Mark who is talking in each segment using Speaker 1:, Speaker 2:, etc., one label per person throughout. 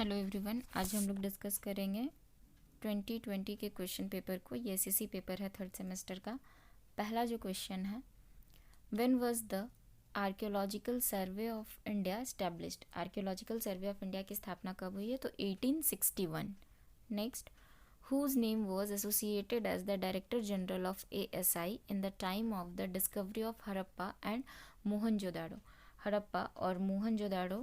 Speaker 1: Hello everyone, आज हम लोग डिस्कस करेंगे 2020 के क्वेश्चन पेपर को। ये एसएससी पेपर है थर्ड सेमेस्टर का। पहला जो क्वेश्चन है, when was the archaeological Survey of India established. Archaeological Survey of India की स्थापना कब हुई है? तो 1861। Next, whose name was associated as the Director General of ASI in the time of the discovery of Harappa and Mohenjo-daro। Harappa और मोहनजोदाड़ो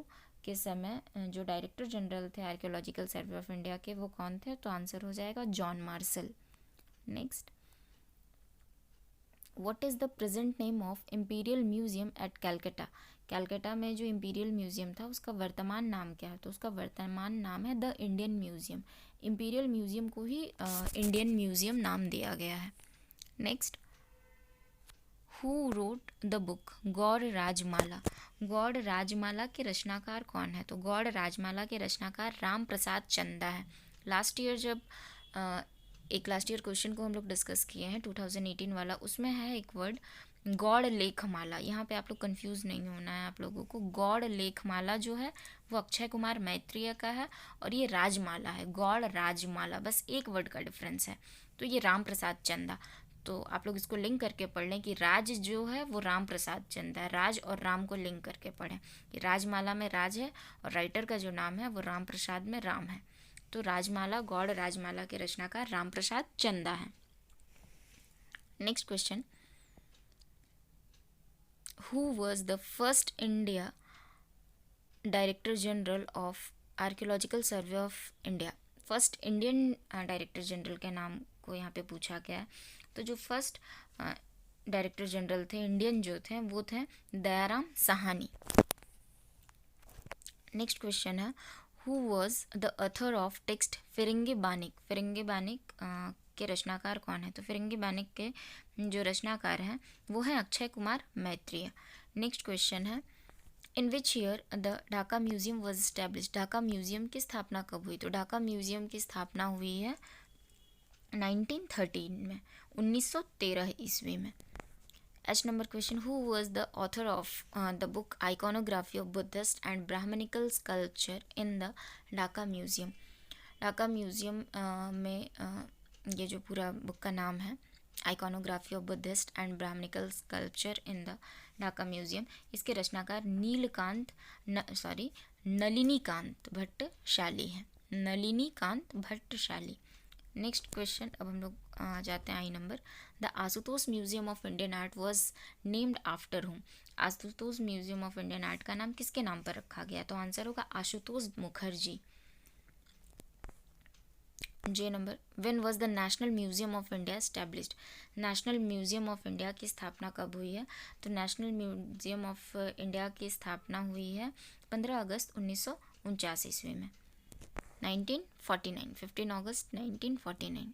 Speaker 1: के समय जो डायरेक्टर जनरल थे आर्कियोलॉजिकल सर्वे ऑफ इंडिया के, वो कौन थे? तो आंसर हो जाएगा John Marshall. Next, what is the present name of Imperial Museum at Calcutta. Calcutta में जो इम्पीरियल म्यूजियम था उसका वर्तमान नाम क्या है? तो उसका वर्तमान नाम है the Indian Museum. Imperial Museum को ही इंडियन म्यूजियम नाम दिया गया है। Next, who wrote the book Gaur Rajmala. Gaur Rajmala के रचनाकार कौन है? तो गौड़ राजमाला के रचनाकार राम प्रसाद चंदा है। लास्ट ईयर जब लास्ट ईयर क्वेश्चन को हम लोग डिस्कस किए हैं 2018 वाला, उसमें है एक वर्ड गौड़ लेखमाला। यहाँ पे आप लोग कंफ्यूज नहीं होना है आप लोगों को। गौड़ लेखमाला जो है वो अक्षय कुमार मैत्रेय का है और ये राजमाला है, गौड़ राजमाला, बस एक वर्ड का डिफरेंस है। तो ये राम प्रसाद चंदा। तो आप लोग इसको लिंक करके पढ़ लें कि राज जो है वो राम प्रसाद चंदा है। राज और राम को लिंक करके पढ़ें कि राजमाला में राज है और राइटर का जो नाम है वो राम प्रसाद में राम है। तो राजमाला, गौड़ राजमाला के रचनाकार राम प्रसाद चंदा है। Next question, who was the first India director general of archaeological Survey of India. First Indian director general के नाम को यहाँ पे पूछा गया है। तो जो फर्स्ट डायरेक्टर जनरल थे इंडियन जो थे वो थे दयाराम साहनी। नेक्स्ट क्वेश्चन है, who was the author of text Phiringi Banik. Phiringi Banik के रचनाकार कौन है? तो फिरंगी बानिक के जो रचनाकार हैं वो हैं अक्षय कुमार मैत्रेय। नेक्स्ट क्वेश्चन है, in which year the Dhaka museum was establish. Dhaka museum की स्थापना कब हुई? तो ढाका म्यूजियम की स्थापना हुई है 1913 में, 1913 ईस्वी में। H number question, who was the author of the book iconography of Buddhist and Brahmanical sculpture in the Dhaka museum. Dhaka museum में ये जो पूरा बुक का नाम है iconography of Buddhist and Brahmanical sculpture in the Dhaka museum, इसके रचनाकार नलिनीकांत भट्टशाली हैं। नलिनीकांत भट्टशाली। नेक्स्ट क्वेश्चन, अब हम लोग जाते हैं I number, the Ashutosh museum of Indian art was named after whom. Ashutosh museum of Indian art का नाम किसके नाम पर रखा गया? तो आंसर होगा Ashutosh Mukherjee. J number, when was the national museum of India established. National museum of India की स्थापना कब हुई है? तो नेशनल म्यूजियम ऑफ इंडिया की स्थापना हुई है 15 अगस्त 1949 ईस्वी में, 1949, 15 अगस्त 1949।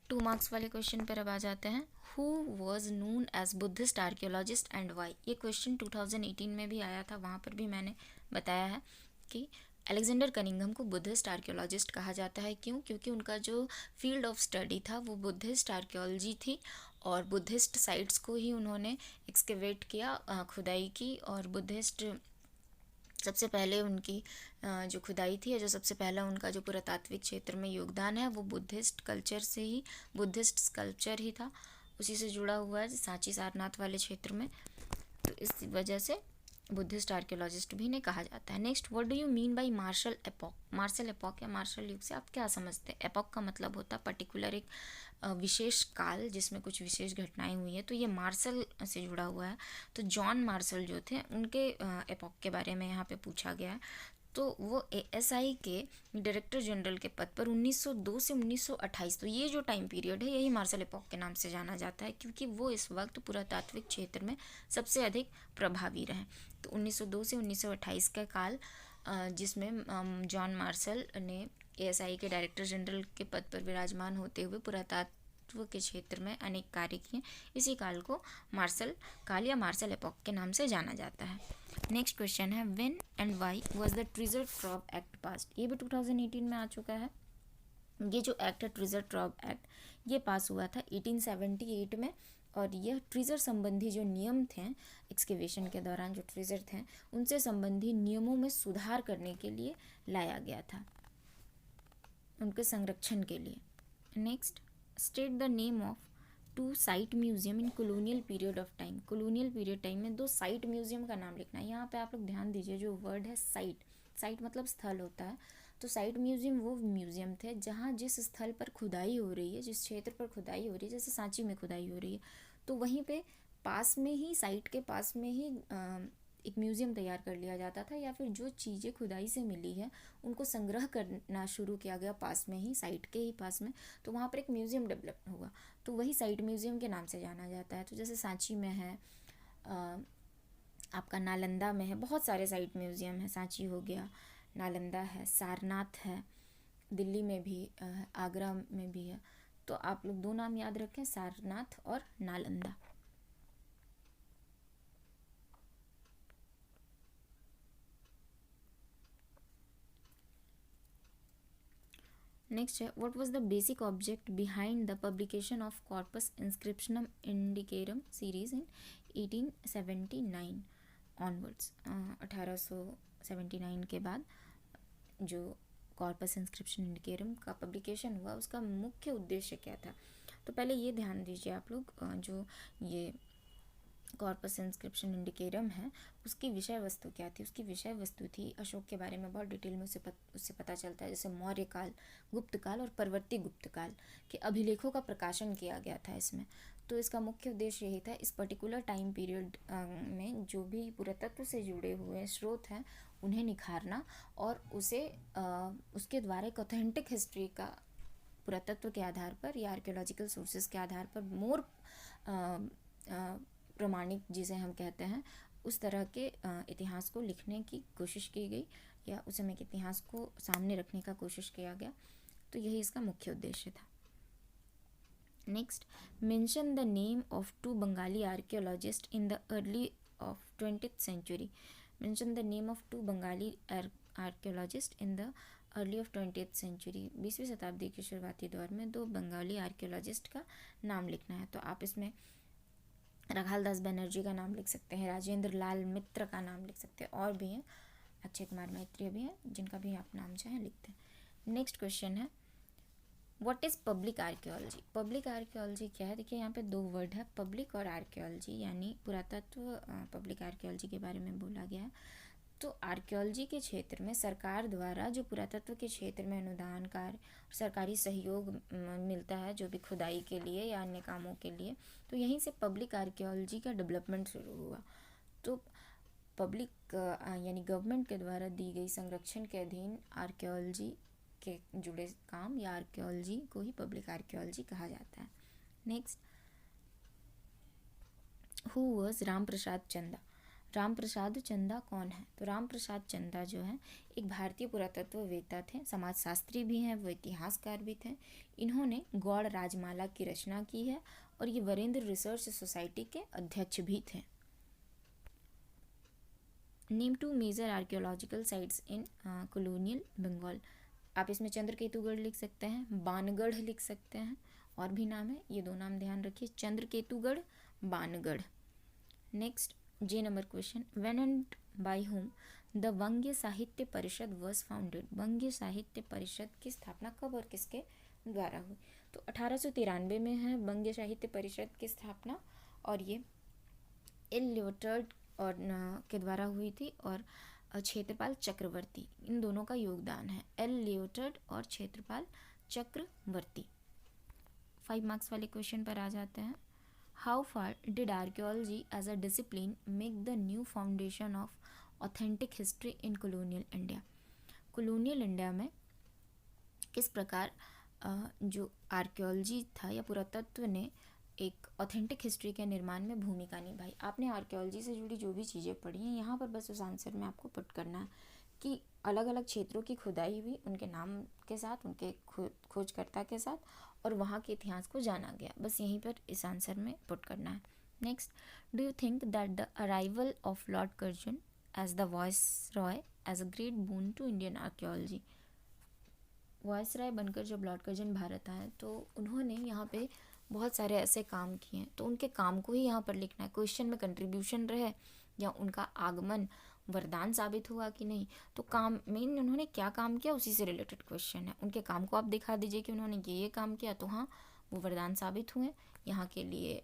Speaker 1: 2 मार्क्स वाले क्वेश्चन पर अब आ जाते हैं। Who was known as Buddhist archaeologist and why. ये क्वेश्चन 2018 में भी आया था, वहाँ पर भी मैंने बताया है कि अलेक्जेंडर कनिंघम को बुद्धिस्ट आर्कियोलॉजिस्ट कहा जाता है। क्यों? क्योंकि उनका जो फील्ड ऑफ स्टडी था वो बुद्धिस्ट आर्कियोलॉजी थी और बुद्धिस्ट साइट्स को ही उन्होंने एक्सकेवेट किया, खुदाई की, और बुद्धिस्ट सबसे पहले उनकी जो खुदाई थी, जो सबसे पहला उनका जो पुरातात्विक क्षेत्र में योगदान है वो बुद्धिस्ट कल्चर से ही, बुद्धिस्ट स्कल्पचर ही था, उसी से जुड़ा हुआ है सांची सारनाथ वाले क्षेत्र में। तो इस वजह से बुद्धिस्ट आर्कियोलॉजिस्ट भी इन्हें कहा जाता है। Next, what do you mean by Marshall epoch. Marshall epoch या मार्शल युग से आप क्या समझते हैं? एपॉक का मतलब होता है पर्टिकुलर एक विशेष काल जिसमें कुछ विशेष घटनाएं हुई है, तो ये मार्शल से जुड़ा हुआ है। तो जॉन मार्शल जो थे उनके एपॉक के बारे में यहाँ पे पूछा गया है। तो वो एएसआई के डायरेक्टर जनरल के पद पर 1902 से 1928, तो ये जो टाइम पीरियड है यही मार्शल एपॉक के नाम से जाना जाता है, क्योंकि वो इस वक्त पुरातात्विक क्षेत्र में सबसे अधिक प्रभावी रहे। तो 1902 से 1928 का काल जिसमें जॉन मार्शल ने एएसआई के डायरेक्टर जनरल के पद पर विराजमान होते हुए पुरातत्व के क्षेत्र में अनेक कार्य किए, इसी काल को मार्शल काल या मार्शल एपॉक के नाम से जाना जाता है। नेक्स्ट क्वेश्चन है, when and why was the treasure trove act passed. ये भी 2018 में आ चुका है। ये जो एक्ट है ट्रेजर ट्रॉव एक्ट, ये पास हुआ था 1878 में और यह ट्रीजर संबंधी जो नियम थे एक्सकेवेशन के दौरान, जो ट्रीजर थे उनसे संबंधी नियमों में सुधार करने के लिए लाया गया था, उनके संरक्षण के लिए। Next, state the name of 2 site museum in colonial period of time. Colonial period time में 2 साइट म्यूजियम का नाम लिखना है। यहाँ पे आप लोग ध्यान दीजिए, जो वर्ड है साइट, साइट मतलब स्थल होता है। तो साइट म्यूजियम वो म्यूजियम थे जहाँ जिस स्थल पर खुदाई हो रही है, जिस क्षेत्र पर खुदाई हो रही है, जैसे सांची में खुदाई हो रही है, तो वहीं पे पास में ही, साइट के पास में ही एक म्यूज़ियम तैयार कर लिया जाता था, या फिर जो चीज़ें खुदाई से मिली है उनको संग्रह करना शुरू किया गया पास में ही, साइट के ही पास में, तो वहाँ पर एक म्यूज़ियम डेवलप हुआ, तो वही साइट म्यूज़ियम के नाम से जाना जाता है। तो जैसे सांची में है, आपका नालंदा में है, बहुत सारे साइट म्यूज़ियम है। सांची हो गया, नालंदा है, सारनाथ है, दिल्ली में भी, आगरा में भी है। तो आप लोग 2 नाम याद रखें, सारनाथ और नालंदा। नेक्स्ट है, what was the basic object behind the publication of corpus inscriptionum indicarum series in 1879 onwards. 1879 के बाद जो कॉर्पस इंस्क्रिप्शन इंडिकेरम का पब्लिकेशन हुआ, उसका मुख्य उद्देश्य क्या था। तो पहले ये ध्यान दीजिए आप लोग, जो ये कॉर्पस इंस्क्रिप्शन इंडिकेरम है उसकी विषय वस्तु क्या थी। उसकी विषय वस्तु थी, अशोक के बारे में बहुत डिटेल में उससे पता चलता है, जैसे मौर्य काल, गुप्त काल और परवर्ती गुप्त काल के अभिलेखों का प्रकाशन किया गया था इसमें। तो इसका मुख्य उद्देश्य यही था, इस पर्टिकुलर टाइम पीरियड में जो भी पुरातत्व से जुड़े हुए स्रोत हैं उन्हें निखारना और उसे उसके द्वारा एक ऑथेंटिक हिस्ट्री का पुरातत्व के आधार पर या आर्कियोलॉजिकल सोर्सेज के आधार पर मोर प्रमाणिक जिसे हम कहते हैं, उस तरह के इतिहास को लिखने की कोशिश की गई, या उस समय के इतिहास को सामने रखने का कोशिश किया गया। तो यही इसका मुख्य उद्देश्य था। Next, mention the name of 2 Bengali archaeologist in the early of 20th century. Mention the name of 2 Bengali archaeologist in the early of 20th century. 20वीं शताब्दी के शुरुआती दौर में 2 बंगाली आर्कियोलॉजिस्ट का नाम लिखना है। तो आप इसमें रघाल दास बनर्जी का नाम लिख सकते हैं, राजेंद्र लाल मित्र का नाम लिख सकते हैं, और भी हैं, अक्षय कुमार मैत्री भी हैं, जिनका भी आप नाम चाहें लिखते हैं। नेक्स्ट क्वेश्चन है, what is public archaeology. Public archaeology क्या है। देखिए यहाँ पे 2 वर्ड है, पब्लिक और आर्कियोलॉजी, यानी पुरातत्व पब्लिक आर्कियोलॉजी के बारे में बोला गया है। तो आर्कियोलॉजी के क्षेत्र में सरकार द्वारा जो पुरातत्व के क्षेत्र में अनुदान कार्य, सरकारी सहयोग मिलता है, जो भी खुदाई के लिए या अन्य कामों के लिए, तो यहीं से पब्लिक आर्कियोलॉजी का डेवलपमेंट शुरू हुआ। तो पब्लिक यानी गवर्नमेंट के द्वारा दी गई संरक्षण के अधीन आर्कियोलॉजी के जुड़े काम या आर्कियोलॉजी को ही पब्लिक आर्कियोलॉजी कहा जाता है। Next, who was Ram Prasad चंदा। राम प्रसाद चंदा कौन है। तो राम प्रसाद चंदा जो है एक भारतीय पुरातत्ववेत्ता थे, समाजशास्त्री भी हैं, वो इतिहासकार भी थे। इन्होंने गौड़ राजमाला की रचना की है और ये वरेंद्र रिसर्च सोसाइटी के अध्यक्ष भी थे। Name 2 major archaeological sites in colonial Bengal. आप इसमें चंद्रकेतुगढ़ लिख सकते हैं, बानगढ़ लिख सकते हैं, और भी नाम है, ये 2 नाम ध्यान रखिए, Chandraketugarh, Bangarh. Next, J number question, when and by whom the Vangiya Sahitya Parishad was founded. वंग्य Sahitya परिषद की स्थापना कब और किसके द्वारा हुई। तो 1893 में है वंग्य साहित्य परिषद की स्थापना, और ये एल लियोटर्ड और के द्वारा हुई थी, और क्षेत्रपाल चक्रवर्ती, इन दोनों का योगदान है, एल लियोटर्ड और क्षेत्रपाल चक्रवर्ती। 5 मार्क्स वाले क्वेश्चन पर आ जाते हैं। How far did archaeology as a discipline make the new foundation of authentic history in colonial India. Colonial India में किस प्रकार जो आर्कियोलॉजी था या पुरातत्व ने एक ऑथेंटिक हिस्ट्री के निर्माण में भूमिका निभाई। आपने आर्कियोलॉजी से जुड़ी जो भी चीज़ें पढ़ी हैं, यहाँ पर बस उस आंसर में आपको पुट करना है कि अलग अलग क्षेत्रों की खुदाई हुई, उनके नाम के साथ, उनके खोजकर्ता के साथ, और वहाँ के इतिहास को जाना गया। बस यहीं पर इस आंसर में पुट करना है। Next, do you think that the arrival of Lord Curzon as the viceroy as a great boon to Indian archaeology. Viceroy बनकर जब लॉर्ड कर्जन भारत आए तो उन्होंने यहाँ पे बहुत सारे ऐसे काम किए हैं, तो उनके काम को ही यहाँ पर लिखना है। क्वेश्चन में कंट्रीब्यूशन रहे या उनका आगमन वरदान साबित हुआ कि नहीं, तो काम मेन उन्होंने क्या काम किया उसी से रिलेटेड क्वेश्चन है। उनके काम को आप दिखा दीजिए कि उन्होंने ये काम किया, तो हाँ वो वरदान साबित हुए यहाँ के लिए,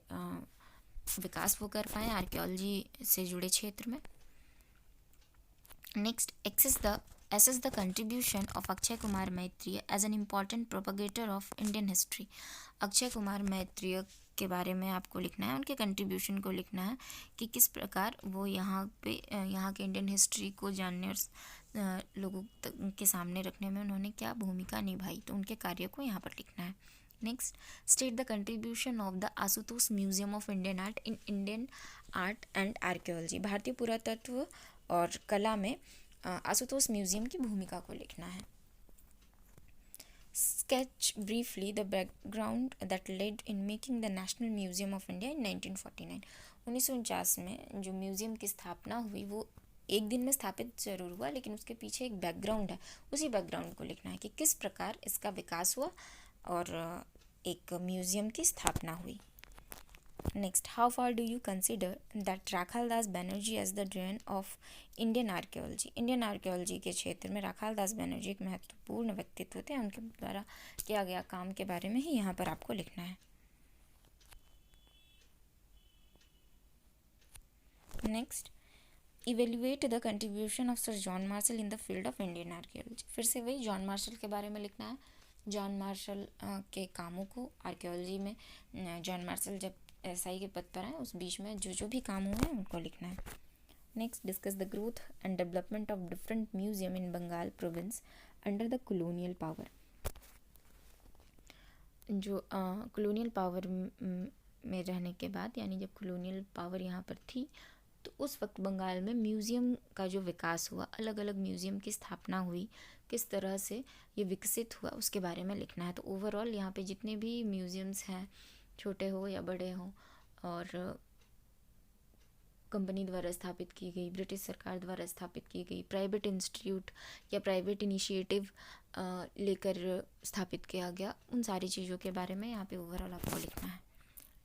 Speaker 1: विकास वो कर पाए आर्कियोलॉजी से जुड़े क्षेत्र में। Next, assess the contribution of Akshay Kumar Maitreya as an important propagator of Indian history। Akshay Kumar Maitreya के बारे में आपको लिखना है, उनके कंट्रीब्यूशन को लिखना है कि किस प्रकार वो यहाँ के इंडियन हिस्ट्री को जानने और लोगों के सामने रखने में उन्होंने क्या भूमिका निभाई, तो उनके कार्य को यहाँ पर लिखना है। Next, state the contribution of the Ashutosh museum of Indian art in Indian art and archaeology. भारतीय पुरातत्व और कला में आशुतोष म्यूजियम की भूमिका को लिखना है। Sketch briefly the background that led in making the national museum of India in 1949। 1949 में जो म्यूजियम की स्थापना हुई वो एक दिन में स्थापित जरूर हुआ, लेकिन उसके पीछे एक बैकग्राउंड है, उसी बैकग्राउंड को लिखना है कि किस प्रकार इसका विकास हुआ और एक म्यूजियम की स्थापना हुई। Next, how far do you consider that Rakhal Das Banerjee as the drain of Indian archaeology. Indian archaeology के क्षेत्र में राखाल दास बनर्जी एक महत्वपूर्ण व्यक्तित्व थे, उनके द्वारा किया गया काम के बारे में ही यहाँ पर आपको लिखना है। Next, evaluate the contribution of sir John Marshall in the field of Indian archaeology. फिर से वही जॉन मार्शल के बारे में लिखना है, जॉन मार्शल के कामों को आर्कियोलॉजी में, जॉन मार्शल जब एसआई के पद पर आए उस बीच में जो भी काम हुए हैं उनको लिखना है। Next, discuss the growth and development of different museum in Bengal province under the colonial power. जो कॉलोनियल पावर में रहने के बाद, यानी जब कॉलोनियल पावर यहाँ पर थी, तो उस वक्त बंगाल में म्यूज़ियम का जो विकास हुआ, अलग अलग म्यूज़ियम की स्थापना हुई, किस तरह से ये विकसित हुआ उसके बारे में लिखना है। तो ओवरऑल यहाँ पे जितने भी म्यूज़ियम्स हैं, छोटे हो या बड़े हो, और कंपनी द्वारा स्थापित की गई, ब्रिटिश सरकार द्वारा स्थापित की गई, प्राइवेट इंस्टीट्यूट या प्राइवेट इनिशिएटिव लेकर स्थापित किया गया, उन सारी चीज़ों के बारे में यहाँ पे ओवरऑल आपको लिखना है।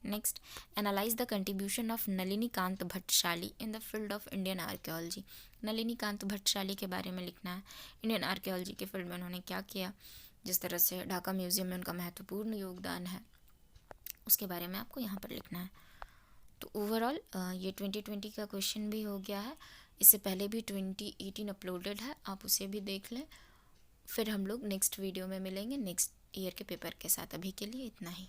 Speaker 1: Next, analyse the contribution of Nalini Kanta Bhattasali in the field of Indian archaeology. Nalini Kanta Bhattasali के बारे में लिखना है, इंडियन आर्कियोलॉजी के फील्ड में उन्होंने क्या किया, जिस तरह से ढाका म्यूजियम में उनका महत्वपूर्ण योगदान है, उसके बारे में आपको यहाँ पर लिखना है। तो ओवरऑल ये 2020 का क्वेश्चन भी हो गया है, इससे पहले भी 2018 अपलोडेड है, आप उसे भी देख लें। फिर हम लोग नेक्स्ट वीडियो में मिलेंगे नेक्स्ट ईयर के पेपर के साथ। अभी के लिए इतना ही।